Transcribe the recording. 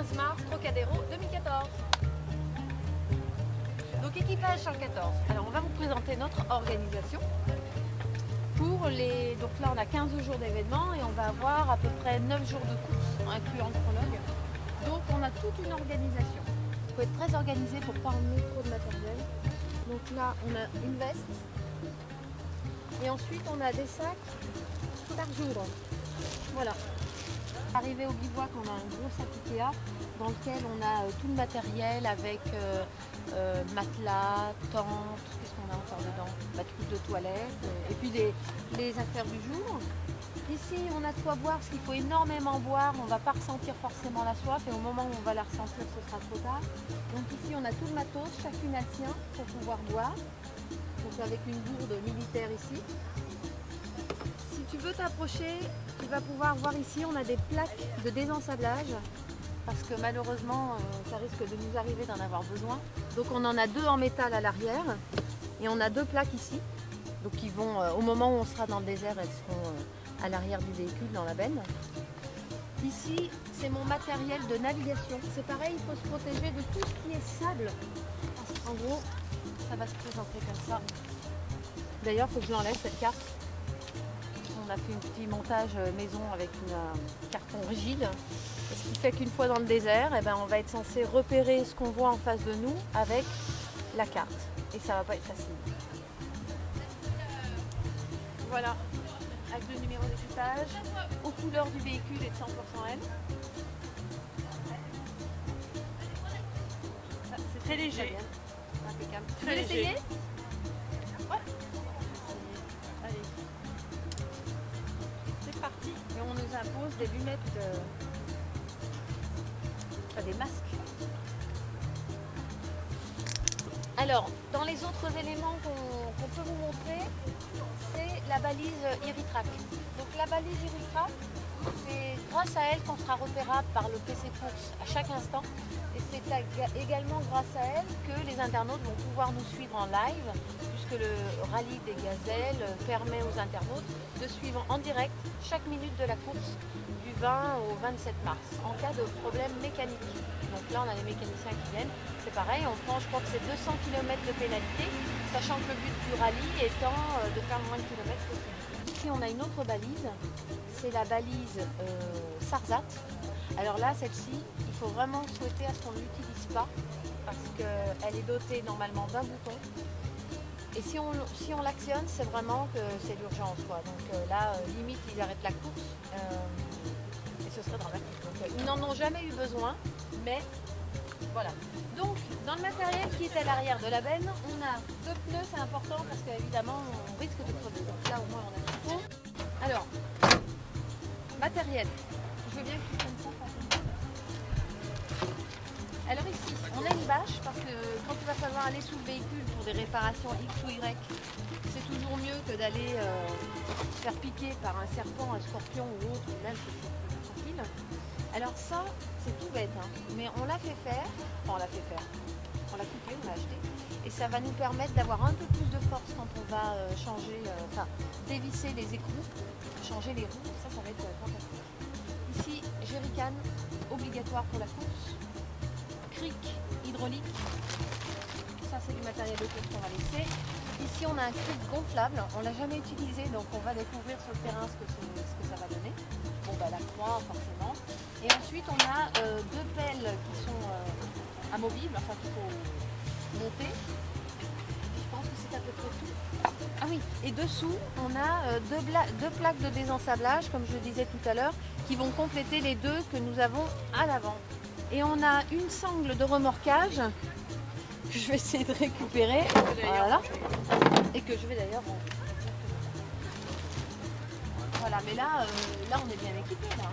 15 mars, Trocadéro 2014. Donc équipage 114. Alors on va vous présenter notre organisation. Donc là on a 15 jours d'événements et on va avoir à peu près 9 jours de course, incluant le prologue. Donc on a toute une organisation. Il faut être très organisé pour ne pas emmener trop de matériel. Donc là on a une veste et ensuite on a des sacs par jour. Voilà. Arrivé au bivouac, on a un gros sac Ikea dans lequel on a tout le matériel avec matelas, tente, qu'est-ce qu'on a encore dedans? Trousse de toilette, et puis les affaires du jour. Ici, on a de quoi boire, parce qu'il faut énormément boire, on ne va pas ressentir forcément la soif, et au moment où on va la ressentir, ce sera trop tard. Donc ici, on a tout le matos, chacune a le sien pour pouvoir boire. Donc avec une gourde militaire ici. Si tu veux t'approcher, tu vas pouvoir voir ici, on a des plaques de désensablage parce que malheureusement, ça risque de nous arriver d'en avoir besoin. Donc on en a 2 en métal à l'arrière et on a 2 plaques ici. Donc qui vont, au moment où on sera dans le désert, elles seront à l'arrière du véhicule, dans la benne. Ici, c'est mon matériel de navigation. C'est pareil, il faut se protéger de tout ce qui est sable. En gros, ça va se présenter comme ça. D'ailleurs, il faut que je l'enlève cette carte. On a fait un petit montage maison avec une carton rigide. Ce qui fait qu'une fois dans le désert, eh ben, on va être censé repérer ce qu'on voit en face de nous avec la carte. Et ça va pas être facile. Voilà, avec le numéro d'équipage, aux couleurs du véhicule et de 100% L. C'est très léger. Impeccable. Tu veux l'essayer? Ouais. Allez. C'est parti. Et on nous impose des lunettes, des masques. Alors, dans les autres éléments qu'on peut vous montrer, c'est la balise Iritrac. Donc la balise Iritrac, c'est grâce à elle qu'on sera repérable par le PC Course à chaque instant. Et c'est également grâce à elle que les internautes vont pouvoir nous suivre en live, puisque le rallye des gazelles permet aux internautes de suivre en direct chaque minute de la course du 20 au 27 mars, en cas de problème mécanique. Donc là, on a les mécaniciens qui viennent. C'est pareil, on prend, je crois que c'est 200 km de pénalité, sachant que le but du rallye étant de faire le moins de kilomètres possible. Ici, on a une autre balise, c'est la balise Sarzat. Alors là, celle-ci, il faut vraiment souhaiter à ce qu'on ne l'utilise pas, parce qu'elle est dotée normalement d'un bouton. Et si on l'actionne, c'est vraiment que c'est l'urgence, quoi. Donc là, limite, ils arrêtent la course. Et ce serait dramatique. Donc, ils n'en ont jamais eu besoin, mais voilà. Donc, dans le matériel qui est à l'arrière de la benne, on a 2 pneus, c'est important parce qu'évidemment, on risque de crever. Donc là, au moins, on a tout faux. Alors, matériel. Je veux bien que tu prennes ça, Fatima. Alors ici, on a une bâche parce que quand il va falloir aller sous le véhicule pour des réparations X ou Y, c'est toujours mieux que d'aller se faire piquer par un serpent, un scorpion ou autre, même si c'est tranquille. Alors ça, c'est tout bête, hein, mais on l'a fait faire, enfin on l'a fait faire, on l'a coupé, on l'a acheté, et ça va nous permettre d'avoir un peu plus de force quand on va changer, enfin dévisser les écrous, changer les roues, ça va être fantastique. Ici, jerrycan, obligatoire pour la course, cric hydraulique, ça c'est du matériel de course qu'on va laisser. Ici on a un cric gonflable, on ne l'a jamais utilisé donc on va découvrir sur le terrain ce que ça va donner. Bon bah la croix forcément. Et ensuite on a 2 pelles qui sont amovibles, enfin qu'il faut monter. Je pense que c'est à peu près tout. Ah oui, et dessous on a 2 plaques de désensablage, comme je le disais tout à l'heure, qui vont compléter les 2 que nous avons à l'avant. Et on a une sangle de remorquage que je vais essayer de récupérer, voilà, et que je vais d'ailleurs... Voilà, mais là on est bien équipé là.